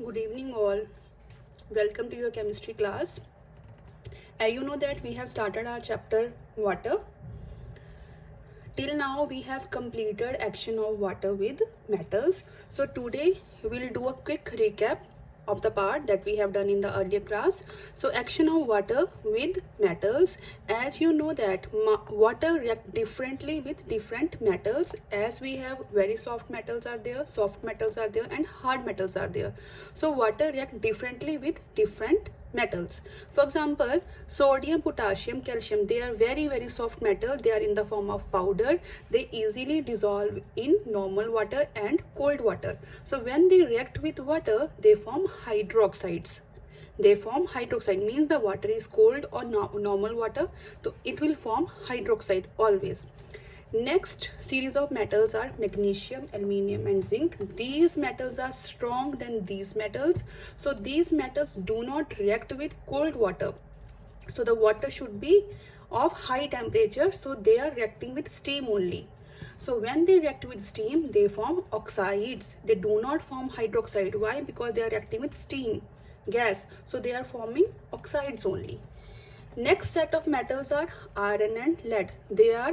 Good evening all. Welcome to your chemistry class. As you know that we have started our chapter water. Till now we have completed action of water with metals. So today we'll do a quick recap of the part that we have done in the earlier class. So action of water with metals. As you know that water react differently with different metals, as we have very soft metals are there, and hard metals are there. So water react differently with different metals. For example, sodium, potassium, calcium, they are very soft metal. They are in the form of powder. They easily dissolve in normal water and cold water. So when they react with water, they form hydroxides. They form hydroxide, means the water is cold or normal water, so it will form hydroxide always. Next series of metals are magnesium, aluminium and zinc. These metals are strong than these metals. So these metals do not react with cold water. So the water should be of high temperature. So they are reacting with steam only. So when they react with steam, they form oxides. They do not form hydroxide. Why? Because they are reacting with steam, gas. So they are forming oxides only. Next set of metals are iron and lead. They are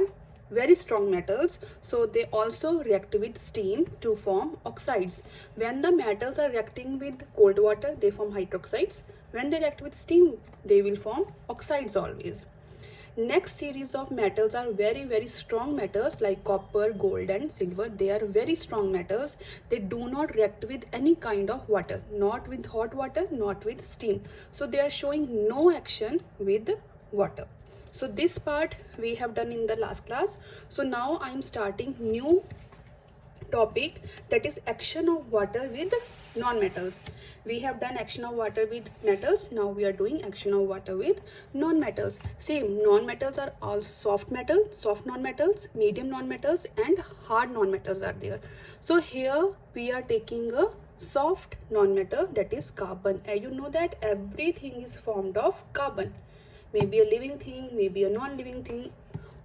very strong metals, so they also react with steam to form oxides. When the metals are reacting with cold water, they form hydroxides. When they react with steam, they will form oxides always. Next series of metals are very strong metals like copper, gold and silver. They are very strong metals. They do not react with any kind of water, not with hot water, not with steam. So they are showing no action with water. So this part we have done in the last class. So now I am starting new topic, that is action of water with non-metals. We have done action of water with metals. Now we are doing action of water with non-metals. Same, non-metals are all soft metals, soft non-metals, medium non-metals and hard non-metals are there. So here we are taking a soft non-metal, that is carbon. And you know that everything is formed of carbon. Maybe a living thing, maybe a non-living thing.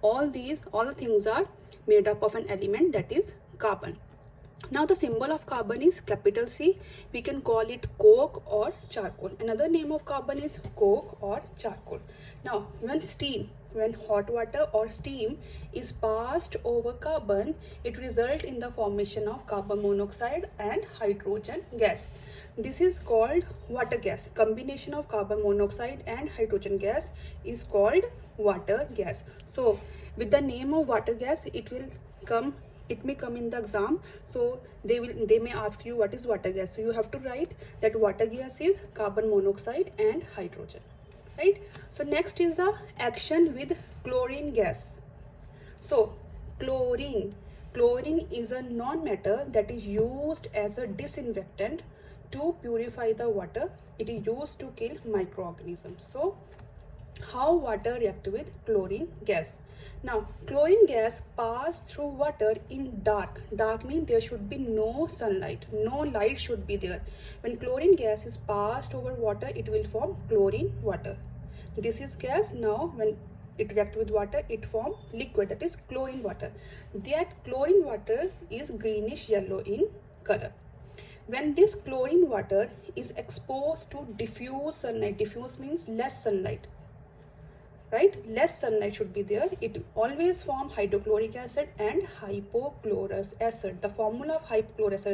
All the things are made up of an element, that is carbon. Now the symbol of carbon is capital C. We can call it coke or charcoal. Another name of carbon is coke or charcoal. Now when hot water or steam is passed over carbon, it results in the formation of carbon monoxide and hydrogen gas. This is called water gas. Combination of carbon monoxide and hydrogen gas is called water gas. So with the name of water gas, it may come in the exam. So they may ask you what is water gas. So you have to write that water gas is carbon monoxide and hydrogen, right? So next is the action with chlorine gas. So chlorine is a non-metal that is used as a disinfectant to purify the water. It is used to kill microorganisms. So how water react with chlorine gas? Now chlorine gas pass through water in dark. Dark means there should be no sunlight, no light should be there. When chlorine gas is passed over water, it will form chlorine water. This is gas. Now when it react with water, it form liquid, that is chlorine water. That chlorine water is greenish yellow in color. When this chlorine water is exposed to diffuse sunlight, diffuse means less sunlight, right? Less sunlight should be there. It always form hydrochloric acid and hypochlorous acid. The formula of hypochlorous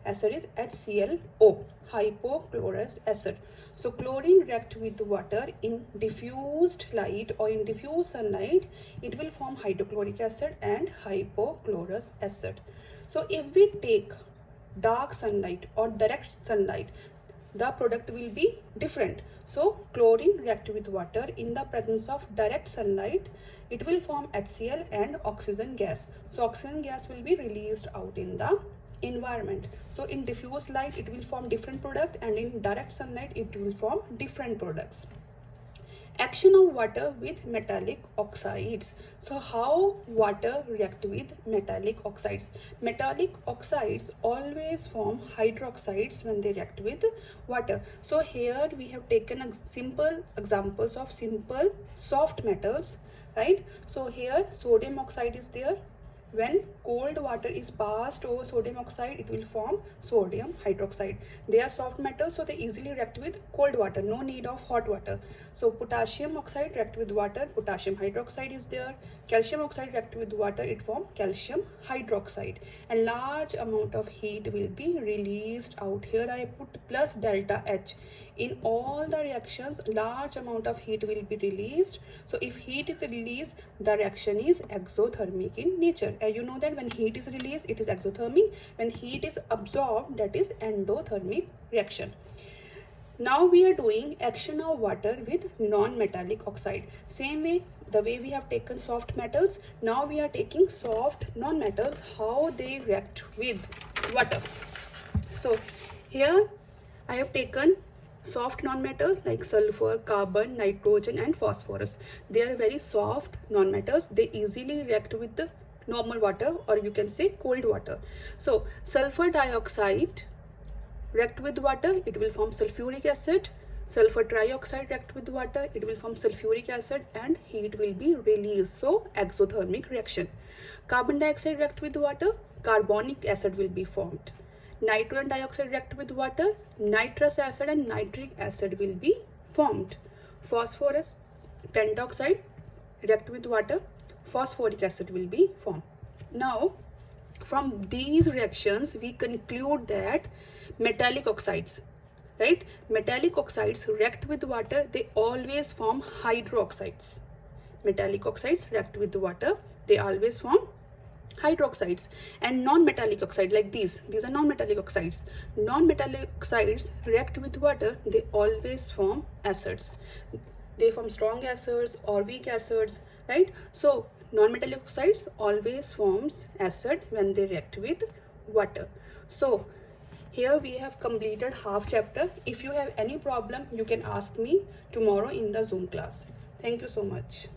acid is HClO, hypochlorous acid. So chlorine react with water in diffused light or in diffuse sunlight, it will form hydrochloric acid and hypochlorous acid. So if we take dark sunlight or direct sunlight, the product will be different. So chlorine react with water in the presence of direct sunlight, it will form HCl and oxygen gas. So oxygen gas will be released out in the environment. So in diffuse light it will form different product, and in direct sunlight it will form different products. Action of water with metallic oxides. So how water react with metallic oxides? Metallic oxides always form hydroxides when they react with water. So here we have taken simple examples of simple soft metals, right? So here sodium oxide is there, when cold water is passed over sodium oxide, it will form sodium hydroxide. They are soft metals, so they easily react with cold water, no need of hot water. So potassium oxide react with water, potassium hydroxide is there. Calcium oxide react with water, it forms calcium hydroxide, and large amount of heat will be released out. Here I put plus delta H. In all the reactions, large amount of heat will be released. So if heat is released, the reaction is exothermic in nature. And you know that when heat is released, it is exothermic. When heat is absorbed, that is endothermic reaction. Now we are doing action of water with non-metallic oxide. Same way, the way we have taken soft metals, now we are taking soft non-metals, how they react with water. So here I have taken soft non-metals like sulfur, carbon, nitrogen and phosphorus. They are very soft non-metals. They easily react with the normal water, or you can say cold water. So sulfur dioxide react with water, it will form sulfuric acid. Sulfur trioxide react with water, it will form sulfuric acid and heat will be released. So exothermic reaction. Carbon dioxide react with water, carbonic acid will be formed. Nitrogen dioxide react with water, nitrous acid and nitric acid will be formed. Phosphorus pentoxide react with water, phosphoric acid will be formed. Now from these reactions we conclude that metallic oxides, right? Metallic oxides react with water, they always form hydroxides. Metallic oxides react with water, they always form hydroxides. And non-metallic oxide like these are non-metallic oxides. Non-metallic oxides react with water, they always form acids. They form strong acids or weak acids, right? So non-metallic oxides always forms acid when they react with water. So here we have completed half chapter. If you have any problem, you can ask me tomorrow in the Zoom class. Thank you so much.